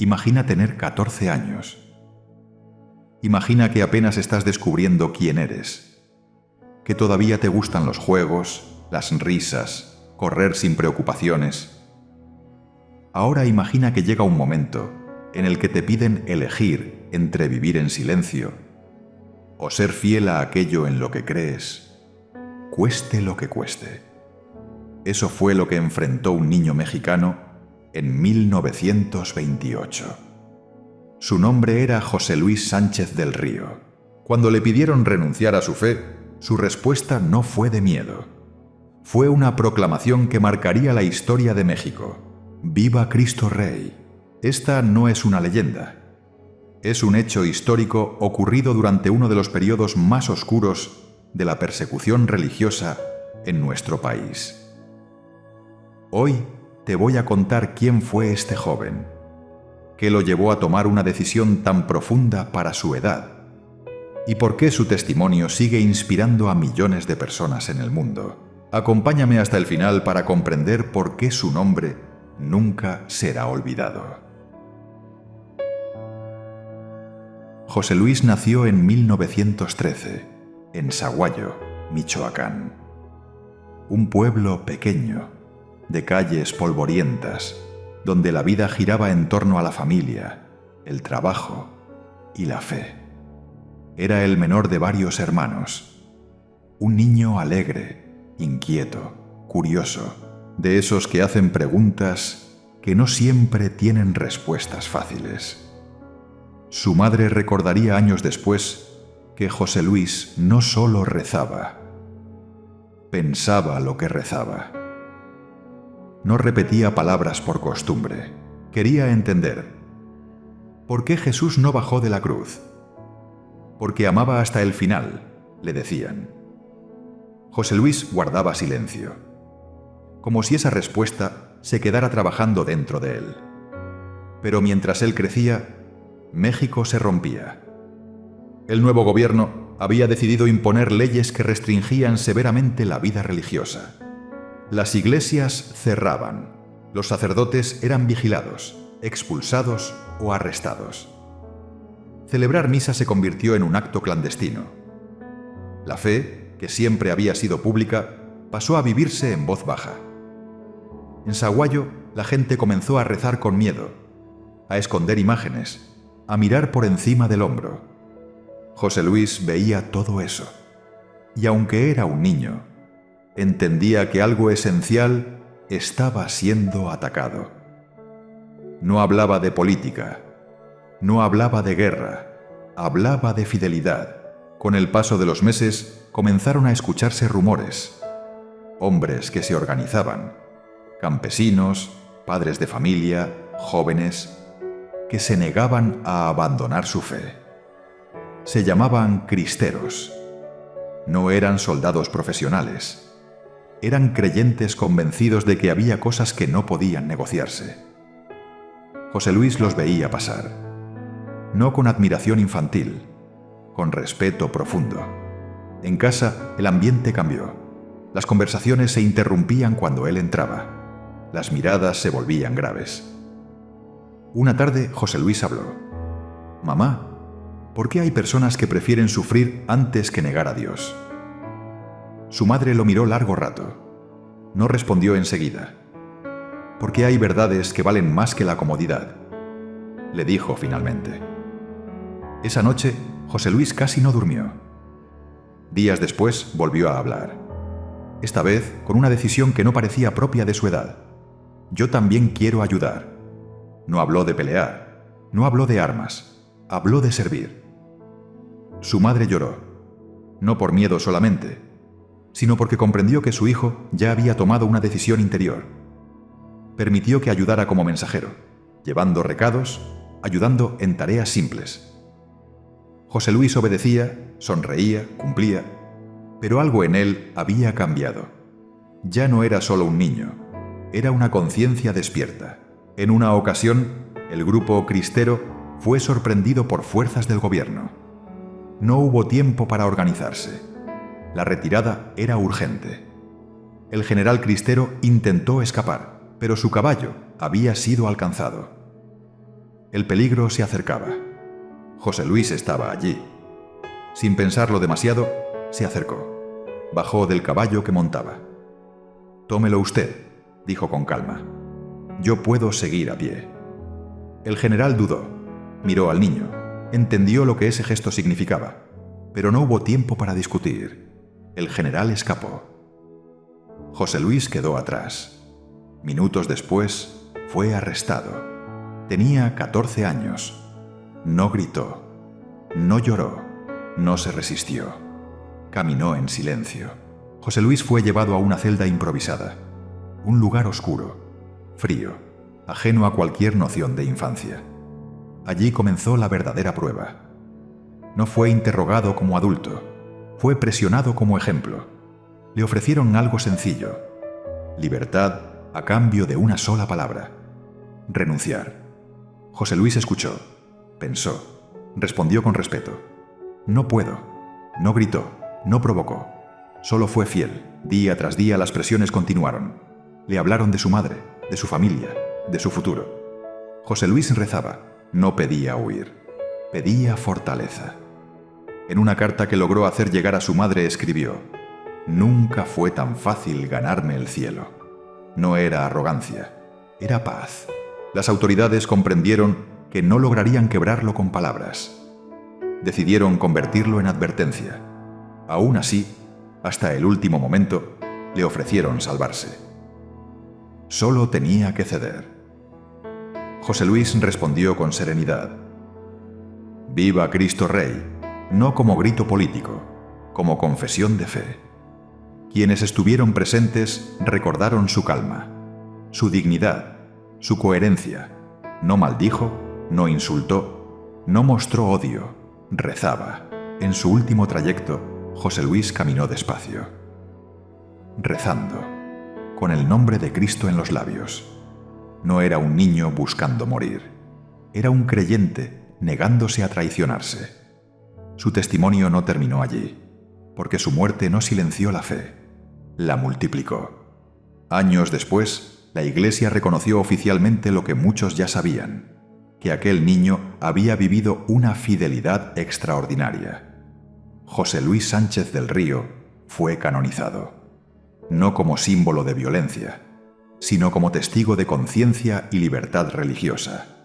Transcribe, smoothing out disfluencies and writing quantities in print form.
Imagina tener 14 años. Imagina que apenas estás descubriendo quién eres, que todavía te gustan los juegos, las risas, correr sin preocupaciones. Ahora imagina que llega un momento en el que te piden elegir entre vivir en silencio o ser fiel a aquello en lo que crees, cueste lo que cueste. Eso fue lo que enfrentó un niño mexicano en 1928. Su nombre era José Luis Sánchez del Río. Cuando le pidieron renunciar a su fe, su respuesta no fue de miedo. Fue una proclamación que marcaría la historia de México. ¡Viva Cristo Rey! Esta no es una leyenda. Es un hecho histórico ocurrido durante uno de los periodos más oscuros de la persecución religiosa en nuestro país. Hoy te voy a contar quién fue este joven, qué lo llevó a tomar una decisión tan profunda para su edad y por qué su testimonio sigue inspirando a millones de personas en el mundo. Acompáñame hasta el final para comprender por qué su nombre nunca será olvidado. José Luis nació en 1913, en Saguayo, Michoacán. Un pueblo pequeño, de calles polvorientas, donde la vida giraba en torno a la familia, el trabajo y la fe. Era el menor de varios hermanos, un niño alegre, inquieto, curioso, de esos que hacen preguntas que no siempre tienen respuestas fáciles. Su madre recordaría años después que José Luis no solo rezaba, pensaba lo que rezaba. No repetía palabras por costumbre. Quería entender. ¿Por qué Jesús no bajó de la cruz? Porque amaba hasta el final, le decían. José Luis guardaba silencio, como si esa respuesta se quedara trabajando dentro de él. Pero mientras él crecía, México se rompía. El nuevo gobierno había decidido imponer leyes que restringían severamente la vida religiosa. Las iglesias cerraban, los sacerdotes eran vigilados, expulsados o arrestados. Celebrar misa se convirtió en un acto clandestino. La fe, que siempre había sido pública, pasó a vivirse en voz baja. En Saguayo, la gente comenzó a rezar con miedo, a esconder imágenes, a mirar por encima del hombro. José Luis veía todo eso, y aunque era un niño, entendía que algo esencial estaba siendo atacado. No hablaba de política, no hablaba de guerra, hablaba de fidelidad. Con el paso de los meses comenzaron a escucharse rumores. Hombres que se organizaban, campesinos, padres de familia, jóvenes, que se negaban a abandonar su fe. Se llamaban cristeros. No eran soldados profesionales. Eran creyentes convencidos de que había cosas que no podían negociarse. José Luis los veía pasar, no con admiración infantil, con respeto profundo. En casa, el ambiente cambió. Las conversaciones se interrumpían cuando él entraba. Las miradas se volvían graves. Una tarde, José Luis habló. «Mamá, ¿por qué hay personas que prefieren sufrir antes que negar a Dios?» Su madre lo miró largo rato. No respondió enseguida. «¿Por qué hay verdades que valen más que la comodidad?», le dijo finalmente. Esa noche, José Luis casi no durmió. Días después volvió a hablar. Esta vez con una decisión que no parecía propia de su edad. «Yo también quiero ayudar». No habló de pelear, no habló de armas, habló de servir. Su madre lloró, no por miedo solamente, sino porque comprendió que su hijo ya había tomado una decisión interior. Permitió que ayudara como mensajero, llevando recados, ayudando en tareas simples. José Luis obedecía, sonreía, cumplía, pero algo en él había cambiado. Ya no era solo un niño, era una conciencia despierta. En una ocasión, el grupo cristero fue sorprendido por fuerzas del gobierno. No hubo tiempo para organizarse. La retirada era urgente. El general cristero intentó escapar, pero su caballo había sido alcanzado. El peligro se acercaba. José Luis estaba allí. Sin pensarlo demasiado, se acercó. Bajó del caballo que montaba. «Tómelo usted», dijo con calma. «Yo puedo seguir a pie». El general dudó. Miró al niño. Entendió lo que ese gesto significaba. Pero no hubo tiempo para discutir. El general escapó. José Luis quedó atrás. Minutos después, fue arrestado. Tenía 14 años. No gritó. No lloró. No se resistió. Caminó en silencio. José Luis fue llevado a una celda improvisada. Un lugar oscuro, frío, ajeno a cualquier noción de infancia. Allí comenzó la verdadera prueba. No fue interrogado como adulto. Fue presionado como ejemplo. Le ofrecieron algo sencillo. Libertad a cambio de una sola palabra. Renunciar. José Luis escuchó. Pensó. Respondió con respeto. «No puedo». No gritó. No provocó. Solo fue fiel. Día tras día las presiones continuaron. Le hablaron de su madre, de su familia, de su futuro. José Luis rezaba. No pedía huir. Pedía fortaleza. En una carta que logró hacer llegar a su madre escribió: «Nunca fue tan fácil ganarme el cielo». No era arrogancia, era paz. Las autoridades comprendieron que no lograrían quebrarlo con palabras. Decidieron convertirlo en advertencia. Aún así, hasta el último momento, le ofrecieron salvarse. Solo tenía que ceder. José Luis respondió con serenidad: «Viva Cristo Rey», no como grito político, como confesión de fe. Quienes estuvieron presentes recordaron su calma, su dignidad, su coherencia. No maldijo, no insultó, no mostró odio, rezaba. En su último trayecto, José Luis caminó despacio, rezando, con el nombre de Cristo en los labios. No era un niño buscando morir. Era un creyente negándose a traicionarse. Su testimonio no terminó allí, porque su muerte no silenció la fe, la multiplicó. Años después, la Iglesia reconoció oficialmente lo que muchos ya sabían, que aquel niño había vivido una fidelidad extraordinaria. José Luis Sánchez del Río fue canonizado, no como símbolo de violencia, sino como testigo de conciencia y libertad religiosa.